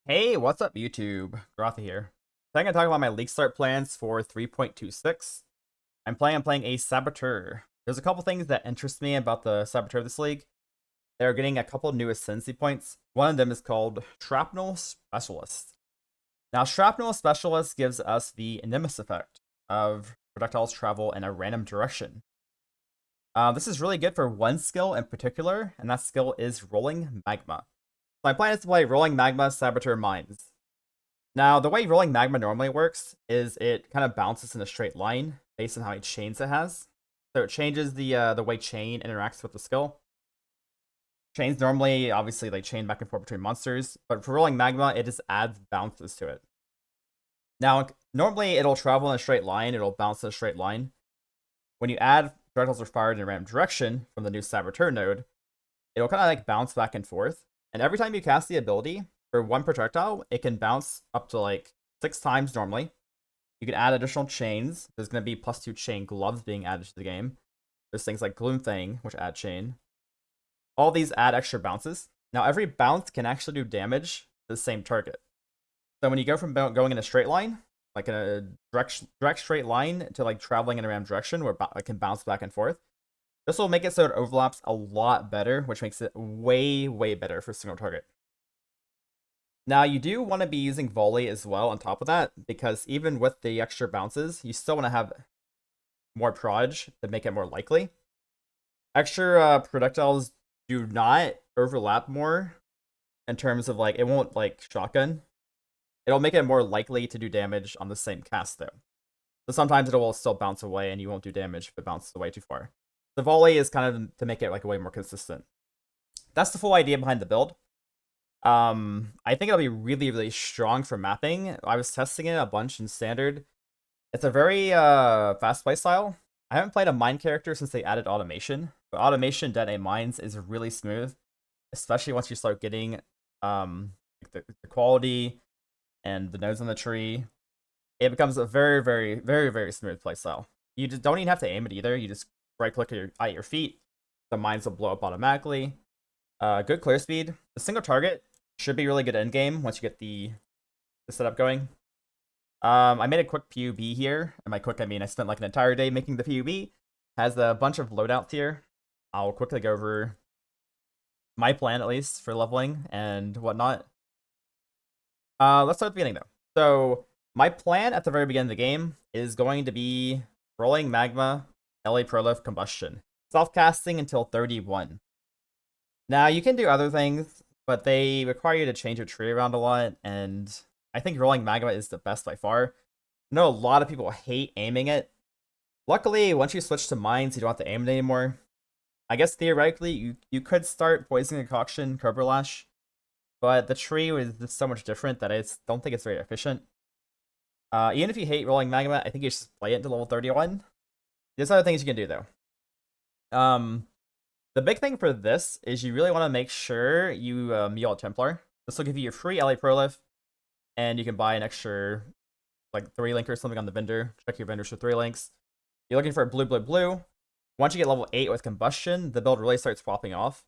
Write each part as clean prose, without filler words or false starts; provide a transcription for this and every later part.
Hey, what's up, YouTube? Goratha here. Today I'm going to talk about my League Start plans for 3.26. I'm planning on playing a Saboteur. There's a couple things that interest me about the Saboteur of this league. They're getting a couple new Ascendancy points. One of them is called Shrapnel Specialist. Now, Shrapnel Specialist gives us the NIMIS effect of projectiles travel in a random direction. This is really good for one skill in particular, and that skill is Rolling Magma. My plan is to play Rolling Magma Saboteur Mines. Now, the way Rolling Magma normally works is it kind of bounces in a straight line based on how many chains it has. So it changes the way chain interacts with the skill. Chains normally, obviously, like chain back and forth between monsters, but for Rolling Magma, it just adds bounces to it. Now, normally it'll travel in a straight line, it'll bounce in a straight line. When you add projectiles are fired in a random direction from the new Saboteur node, it'll kind of like bounce back and forth. And every time you cast the ability, for one projectile, it can bounce up to like 6 times normally. You can add additional chains. There's going to be +2 chain gloves being added to the game. There's things like Gloom Thing, which add chain. All these add extra bounces. Now, every bounce can actually do damage to the same target. So when you go from going in a straight line, like in a direct straight line, to like traveling in a random direction where it can bounce back and forth, this will make it so it overlaps a lot better, which makes it way, way better for a single target. Now, you do want to be using volley as well on top of that, because even with the extra bounces, you still want to have more proj to make it more likely. Extra projectiles do not overlap more in terms of like, it won't like shotgun. It'll make it more likely to do damage on the same cast though. So sometimes it will still bounce away and you won't do damage if it bounces away too far. The volley is kind of to make it like way more consistent. That's the full idea behind the build. I think it'll be really, really strong for mapping. I was testing it a bunch in standard. It's a very fast play style. I haven't played a mine character since they added automation, but automation detonate mines is really smooth, especially once you start getting the quality and the nodes on the tree. It becomes a very, very, very, very smooth play style. You just don't even have to aim it either. You just right click at your feet. The mines will blow up automatically. Good clear speed. The single target should be really good end game once you get the setup going. I made a quick PUB here. And by quick, I mean I spent like an entire day making the PUB. Has a bunch of loadouts here. I'll quickly go over my plan, at least, for leveling and whatnot. Let's start at the beginning, though. So, my plan at the very beginning of the game is going to be Rolling Magma, LA Prolift Combustion. Self-casting until 31. Now, you can do other things, but they require you to change your tree around a lot, and I think Rolling Magma is the best by far. I know a lot of people hate aiming it. Luckily, once you switch to mines, you don't have to aim it anymore. I guess theoretically, you could start Poison Concoction, Cobra Lash, but the tree was just so much different that I just don't think it's very efficient. Even if you hate Rolling Magma, I think you should play it to level 31. There's other things you can do, though. The big thing for this is you really want to make sure you Meal a Templar. This will give you a free LA Prolift, and you can buy an extra like 3 link or something on the vendor. Check your vendors for 3 links. You're looking for a blue, blue, blue. Once you get level 8 with Combustion, the build really starts popping off.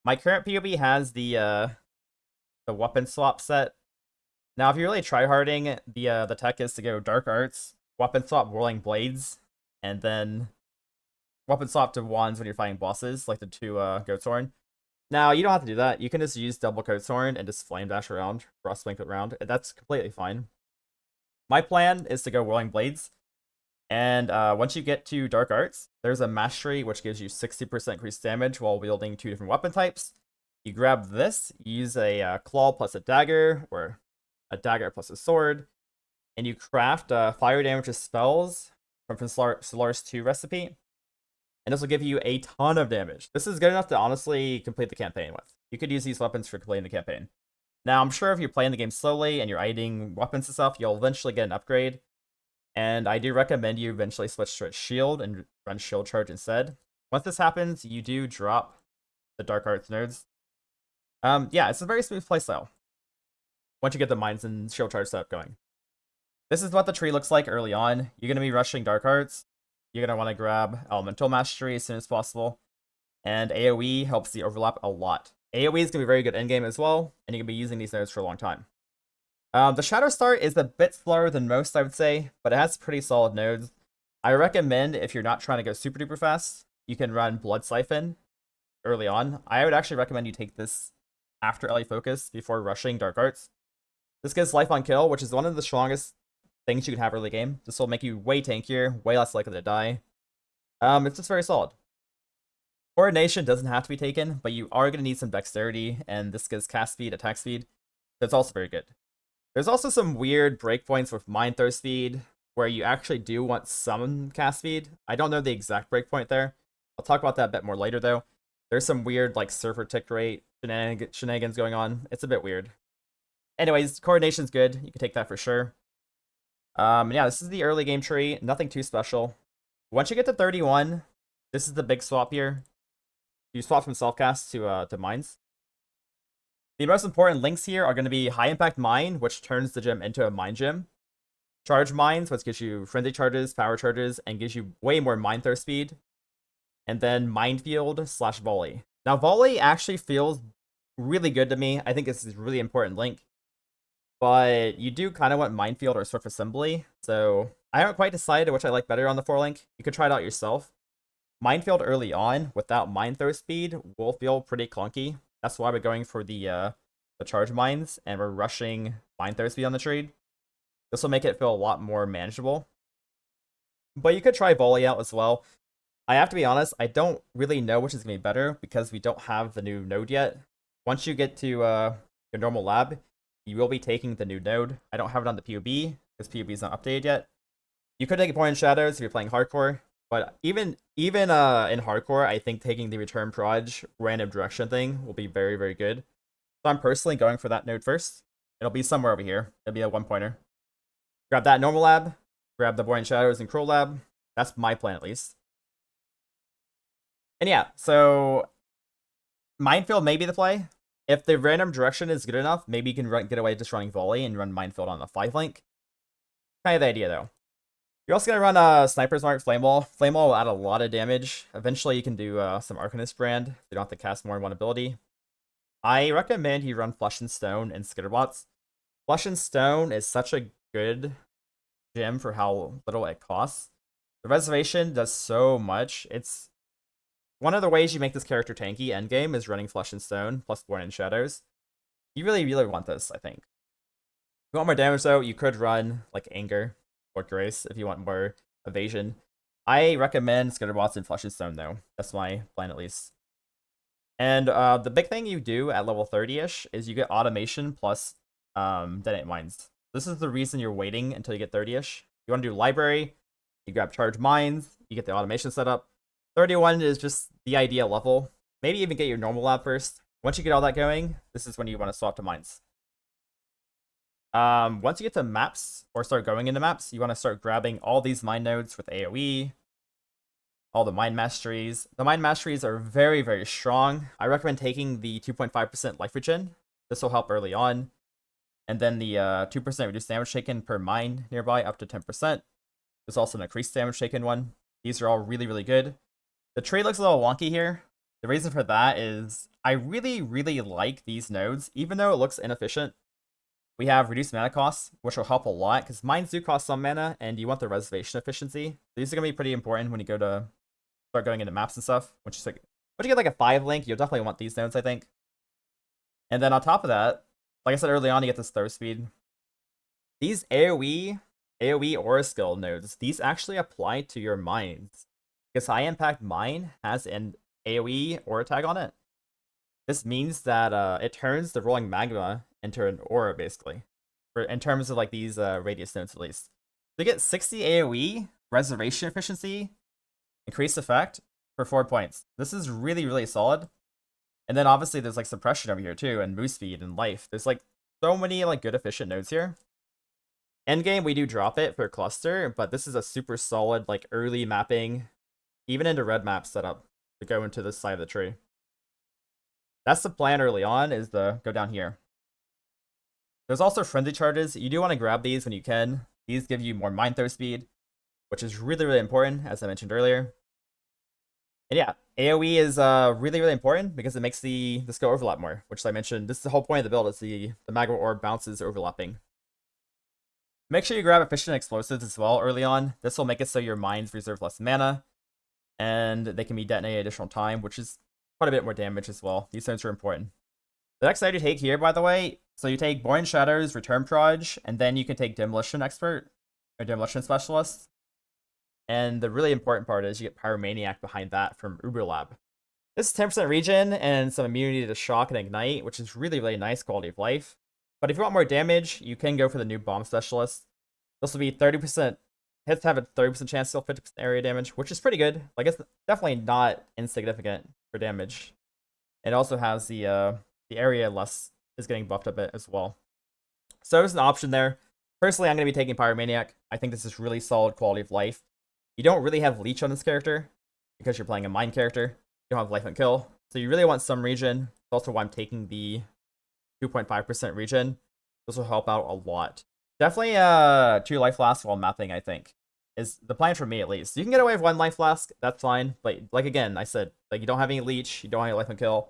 My current POB has the weapon swap set. Now, if you're really tryharding, the tech is to go Dark Arts, weapon swap Whirling Blades, and then weapon swap to wands when you're fighting bosses, like the 2 Goatshorn. Now, you don't have to do that. You can just use double Goatshorn and just flame dash around, cross link around. That's completely fine. My plan is to go Whirling Blades. And once you get to Dark Arts, there's a Mastery which gives you 60% increased damage while wielding 2 different weapon types. You grab this, use a claw plus a dagger, or a dagger plus a sword, and you craft fire damage spells from Solaris 2 recipe. And this will give you a ton of damage. This is good enough to honestly complete the campaign with. You could use these weapons for completing the campaign. Now, I'm sure if you're playing the game slowly and you're eyeing weapons and stuff, you'll eventually get an upgrade. And I do recommend you eventually switch to a shield and run shield charge instead. Once this happens, you do drop the Dark Arts nerds. Yeah, it's a very smooth playstyle once you get the mines and shield charge setup going. This is what the tree looks like early on. You're going to be rushing Dark Arts. You're going to want to grab Elemental Mastery as soon as possible. And AoE helps the overlap a lot. AoE is going to be very good endgame as well, and you can be using these nodes for a long time. The Shadow Start is a bit slower than most, I would say, but it has pretty solid nodes. I recommend if you're not trying to go super duper fast, you can run Blood Siphon early on. I would actually recommend you take this after LA Focus before rushing Dark Arts. This gives life on kill, which is one of the strongest things you can have early game. This will make you way tankier, way less likely to die. It's just very solid. Coordination doesn't have to be taken, but you are going to need some dexterity, and this gives cast speed, attack speed. That's also very good. There's also some weird breakpoints with Mind Throw speed, where you actually do want some cast speed. I don't know the exact breakpoint there. I'll talk about that a bit more later, though. There's some weird, like, server tick rate shenanigans going on. It's a bit weird. Anyways, coordination's good. You can take that for sure. Yeah, this is the early game tree. Nothing too special. Once you get to 31, this is the big swap here. You swap from self-cast to mines. The most important links here are going to be High Impact Mine, which turns the gym into a mine gym. Charge Mines, which gives you frenzy charges, power charges, and gives you way more Mind Throw speed. And then Minefield / Volley. Now, Volley actually feels really good to me. I think this is a really important link. But you do kind of want Minefield or Swift Assembly. So I haven't quite decided which I like better on the 4 link. You could try it out yourself. Minefield early on without Mind Throw speed will feel pretty clunky. That's why we're going for the charge mines and we're rushing Mind Throw speed on the trade. This will make it feel a lot more manageable. But you could try Volley out as well. I have to be honest, I don't really know which is going to be better because we don't have the new node yet. Once you get to your normal lab, you will be taking the new node. I don't have it on the POB because POB is not updated yet. You could take a point in Shadows if you're playing hardcore, but even in hardcore, I think taking the return proj random direction thing will be very, very good. So I'm personally going for that node first. It'll be somewhere over here. It'll be a 1-pointer. Grab that normal lab, grab the Buoyant Shadows and Cruel lab. That's my plan at least. And yeah, so Minefield may be the play. If the random direction is good enough, maybe you can get away just running Volley and run Minefield on the 5 link. Kind of the idea though. You're also going to run Sniper's Mark Flame Wall. Flame Wall will add a lot of damage. Eventually you can do some Arcanist brand. So you don't have to cast more than one ability. I recommend you run Flesh and Stone and Skitterbots. Flesh and Stone is such a good gem for how little it costs. The Reservation does so much. It's one of the ways you make this character tanky endgame is running Flesh and Stone plus Born in Shadows. You really, really want this, I think. If you want more damage though, you could run like Anger or Grace if you want more evasion. I recommend Skitterbots and Flesh and Stone though. That's my plan at least. And the big thing you do at level 30-ish is you get automation plus detonate mines. This is the reason you're waiting until you get 30-ish. You want to do library, you grab charge mines, you get the automation set up. 31 is just the ideal level. Maybe even get your normal lab first. Once you get all that going, this is when you want to swap to mines. Once you get to maps, or start going into maps, you want to start grabbing all these mine nodes with AoE, all the mine masteries. The mine masteries are very, very strong. I recommend taking the 2.5% life regen. This will help early on. And then the 2% reduced damage taken per mine nearby up to 10%. There's also an increased damage taken one. These are all really, really good. The trade looks a little wonky here. The reason for that is I really, really like these nodes, even though it looks inefficient. We have reduced mana costs, which will help a lot, because mines do cost some mana, and you want the reservation efficiency. These are going to be pretty important when you go to start going into maps and stuff. Once you get like a 5 link, you'll definitely want these nodes, I think. And then on top of that, like I said early on, you get this throw speed. These AoE Aura Skill nodes, these actually apply to your mines. Because High Impact Mine has an AoE Aura tag on it. This means that it turns the Rolling Magma into an Aura, basically. In terms of like these radius nodes, at least. So you get 60 AoE, Reservation Efficiency, Increased Effect for 4 points. This is really, really solid. And then obviously there's like Suppression over here too, and Move Speed and Life. There's like so many like good efficient nodes here. Endgame, we do drop it for Cluster, but this is a super solid like early mapping, even into red map setup to go into this side of the tree. That's the plan early on, is to go down here. There's also frenzy charges. You do want to grab these when you can. These give you more mine throw speed, which is really, really important, as I mentioned earlier. And yeah, AoE is really, really important because it makes this go overlap more, which I mentioned. This is the whole point of the build. It's the Magma Orb bounces overlapping. Make sure you grab efficient explosives as well early on. This will make it so your mines reserve less mana, and they can be detonated additional time, which is quite a bit more damage as well. These things are important. The next side you take here, by the way, so you take Buoyant Shadows, Return Proj, and then you can take Demolition Expert, or Demolition Specialist. And the really important part is you get Pyromaniac behind that from Uberlab. This is 10% regen and some immunity to shock and ignite, which is really, really nice quality of life. But if you want more damage, you can go for the new Bomb Specialist. This will be 30%, hits have a 30% chance to deal 50% area damage, which is pretty good. Like, it's definitely not insignificant for damage. It also has the area less is getting buffed a bit as well. So there's an option there. Personally, I'm going to be taking Pyromaniac. I think this is really solid quality of life. You don't really have Leech on this character because you're playing a mine character. You don't have life and kill. So you really want some regen. That's also why I'm taking the 2.5% regen. This will help out a lot. Definitely 2 life flasks while mapping, I think, is the plan for me at least. You can get away with 1 life flask, that's fine. But like again, I said, like you don't have any leech, you don't have any life and kill.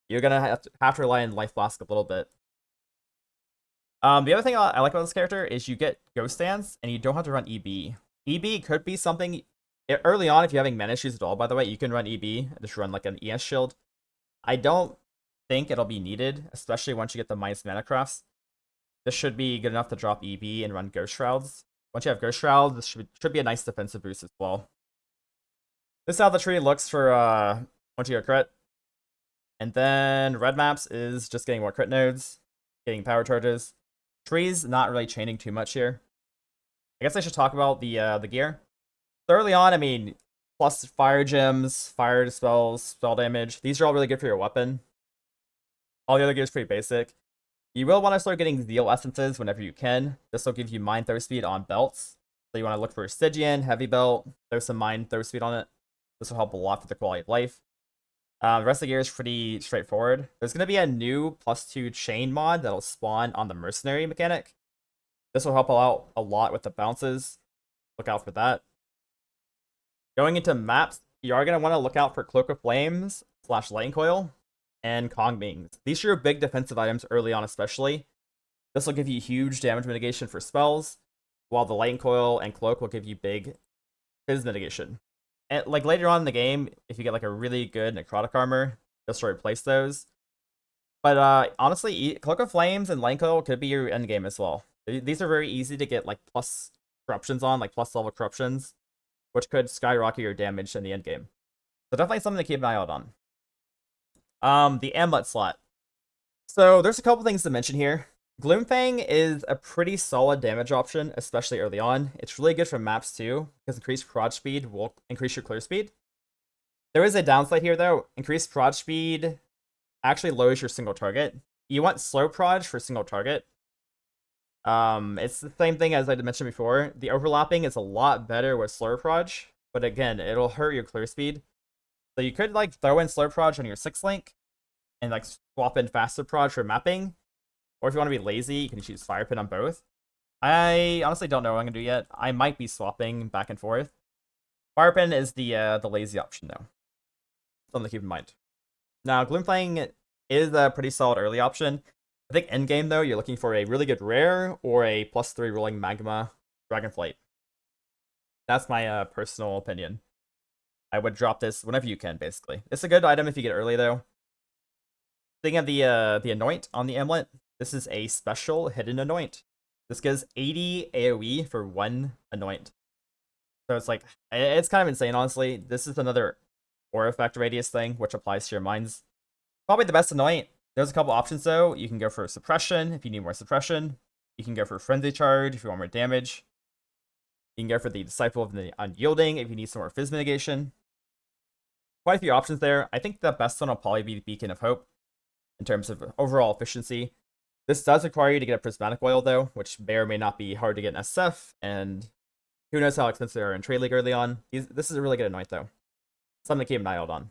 You're gonna have to rely on life flask a little bit. The other thing I like about this character is you get Ghost Dance and you don't have to run EB. EB could be something early on if you're having mana issues at all. By the way, you can run EB, just run like an ES shield. I don't think it'll be needed, especially once you get the minus mana crafts. This should be good enough to drop EB and run Ghost Shrouds. Once you have Ghost Shrouds, this should be a nice defensive boost as well. This is how the tree looks for once you get crit. And then red maps is just getting more crit nodes, getting power charges. Trees not really chaining too much here. I guess I should talk about the gear. So early on, I mean, plus fire gems, fire dispels, spell damage. These are all really good for your weapon. All the other gear is pretty basic. You will want to start getting Zeal Essences whenever you can. This will give you Mine Throw Speed on belts. So you want to look for Stygian, Heavy Belt, throw some Mine Throw Speed on it. This will help a lot for the quality of life. The rest of the gear is pretty straightforward. There's going to be a new +2 chain mod that'll spawn on the mercenary mechanic. This will help out a lot with the bounces. Look out for that. Going into maps, you are going to want to look out for Cloak of Flames / Lightning Coil and Kong Beings. These are your big defensive items early on especially. This will give you huge damage mitigation for spells, while the Lightning Coil and Cloak will give you big phys mitigation. And like later on in the game, if you get like a really good necrotic armor, just to replace those. But honestly, Cloak of Flames and Lightning Coil could be your endgame as well. These are very easy to get like plus corruptions on, like plus level corruptions, which could skyrocket your damage in the endgame. So definitely something to keep an eye out on. The amulet slot. So there's a couple things to mention here. Gloomfang is a pretty solid damage option, especially early on. It's really good for maps too, because increased prod speed will increase your clear speed. There is a downside here though. Increased prod speed actually lowers your single target. You want slow prod for single target. It's the same thing as I mentioned before. The overlapping is a lot better with slow prod, but again, it'll hurt your clear speed. So you could like throw in slow prod on your 6 link and like swap in faster prod for mapping. Or if you want to be lazy, you can choose Fire Pit on both. I honestly don't know what I'm going to do yet. I might be swapping back and forth. Fire Pit is the lazy option, though. Something to keep in mind. Now, Gloomfang is a pretty solid early option. I think endgame, though, you're looking for a really good rare or a +3 rolling Magma Dragonflight. That's my personal opinion. I would drop this whenever you can, basically. It's a good item if you get early, though. Thinking of the Anoint on the amulet, this is a special hidden Anoint. This gives 80 AoE for 1 Anoint. So it's like, it's kind of insane, honestly. This is another aura effect radius thing, which applies to your mines. Probably the best Anoint. There's a couple options, though. You can go for Suppression if you need more Suppression. You can go for Frenzy Charge if you want more damage. You can go for the Disciple of the Unyielding if you need some more Fizz mitigation. Quite a few options there. I think the best one will probably be the Beacon of Hope in terms of overall efficiency. This does require you to get a Prismatic Oil, though, which may or may not be hard to get in SF, and who knows how expensive they are in Trade League early on. This is a really good Anoint, though. Something to keep an eye out on.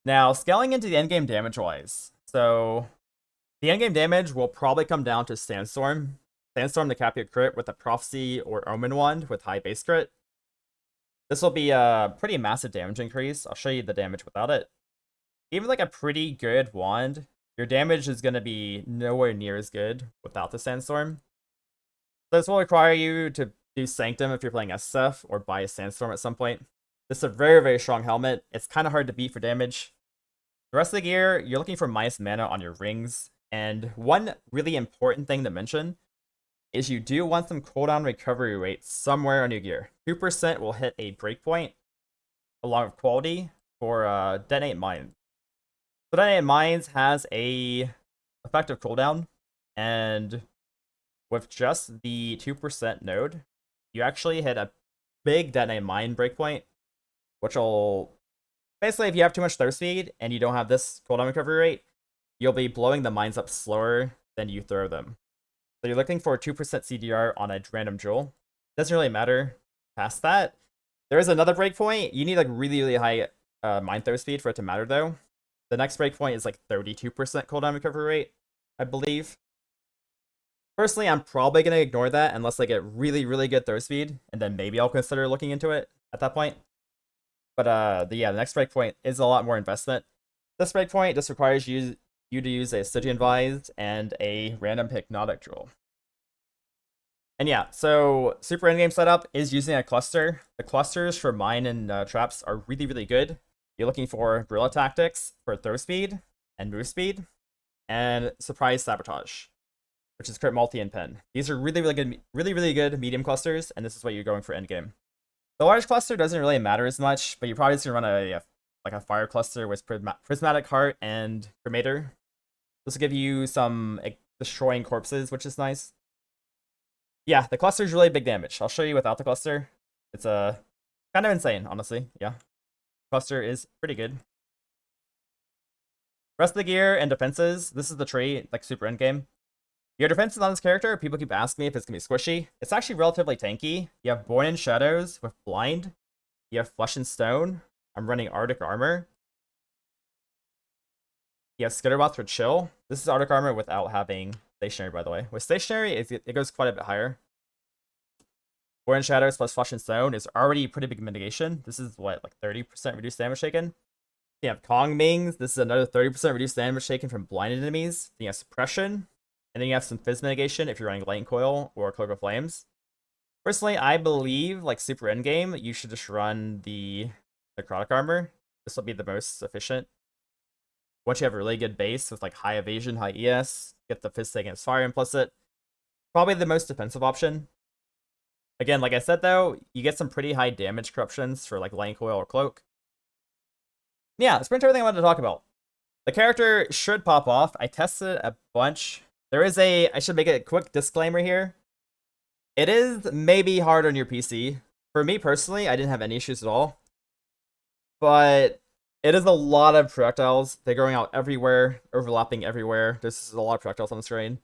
Now, scaling into the endgame damage-wise. So, the endgame damage will probably come down to Sandstorm. Sandstorm to cap your crit with a Prophecy or Omen Wand with high base crit. This will be a pretty massive damage increase. I'll show you the damage without it. Even like a pretty good wand, your damage is going to be nowhere near as good without the Sandstorm. So this will require you to do Sanctum if you're playing SF or buy a Sandstorm at some point. This is a very, very strong helmet. It's kind of hard to beat for damage. The rest of the gear, you're looking for minus mana on your rings. And one really important thing to mention is you do want some cooldown recovery rate somewhere on your gear. 2% will hit a breakpoint along with quality for Detonate Mines. So Detonate Mines has a effective cooldown, and with just the 2% node, you actually hit a big Detonate Mine breakpoint, which will basically, if you have too much throw speed and you don't have this cooldown recovery rate, you'll be blowing the mines up slower than you throw them. So you're looking for a 2% CDR on a random jewel. Doesn't really matter past that. There is another breakpoint. You need like really, really high mine throw speed for it to matter though. The next breakpoint is like 32% cooldown recovery rate, I believe. Personally, I'm probably going to ignore that unless I get really, really good throw speed, and then maybe I'll consider looking into it at that point. But yeah, the next breakpoint is a lot more investment. This breakpoint just requires you to use a Stygian Vise and a random Hypnotic Jewel. And yeah, so super endgame setup is using a cluster. The clusters for mine and traps are really, really good. You're looking for Guerrilla Tactics for throw speed and move speed, and Surprise Sabotage, which is crit multi and pen. These are really, really good medium clusters, and this is what you're going for endgame. The large cluster doesn't really matter as much, but you're probably just gonna run a fire cluster with Prismatic Heart and Cremator. This will give you some destroying corpses, which is nice. Yeah, the cluster is really big damage. I'll show you without the cluster. It's kind of insane, honestly. Yeah, cluster is pretty good. Rest of the gear and defenses. This is the tree, like super endgame. Your defenses on this character, people keep asking me if it's gonna be squishy. It's actually relatively tanky. You have Born in Shadows with Blind. You have Flesh and Stone. I'm running Arctic Armor. You have Skitterbots for Chill. This is Arctic Armor without having Stationary, by the way. With Stationary, it goes quite a bit higher. Born in Shadows plus Flesh and Stone is already pretty big mitigation. This is what, like 30% reduced damage taken? You have Kong Mings. This is another 30% reduced damage taken from blinded enemies. Then you have Suppression. And then you have some Fizz mitigation if you're running Lightning Coil or Cloak of Flames. Personally, I believe, like super endgame, you should just run the Necrotic Armor. This will be the most efficient. Once you have a really good base with like high evasion, high ES, get the Fizz against fire and plus it. Probably the most defensive option. Again, like I said though, you get some pretty high damage corruptions for like Lightning Coil or Cloak. Yeah, that's pretty much everything I wanted to talk about. The character should pop off. I tested a bunch. There is I should make a quick disclaimer here. It is maybe hard on your PC. For me personally, I didn't have any issues at all. But it is a lot of projectiles. They're going out everywhere, overlapping everywhere. There's a lot of projectiles on the screen.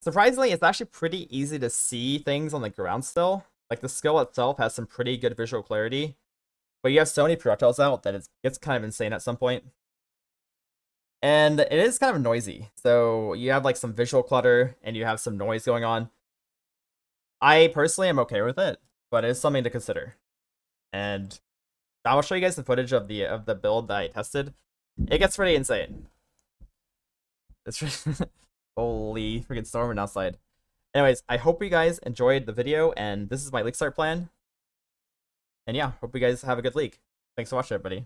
Surprisingly, it's actually pretty easy to see things on the ground still. Like the skill itself has some pretty good visual clarity. But you have so many projectiles out that it's kind of insane at some point. And it is kind of noisy. So you have like some visual clutter and you have some noise going on. I personally am okay with it, but it's something to consider. And I will show you guys the footage of the build that I tested. It gets pretty insane. It's holy freaking storming outside. Anyways, I hope you guys enjoyed the video, and this is my league start plan. And yeah, hope you guys have a good league. Thanks for watching, everybody.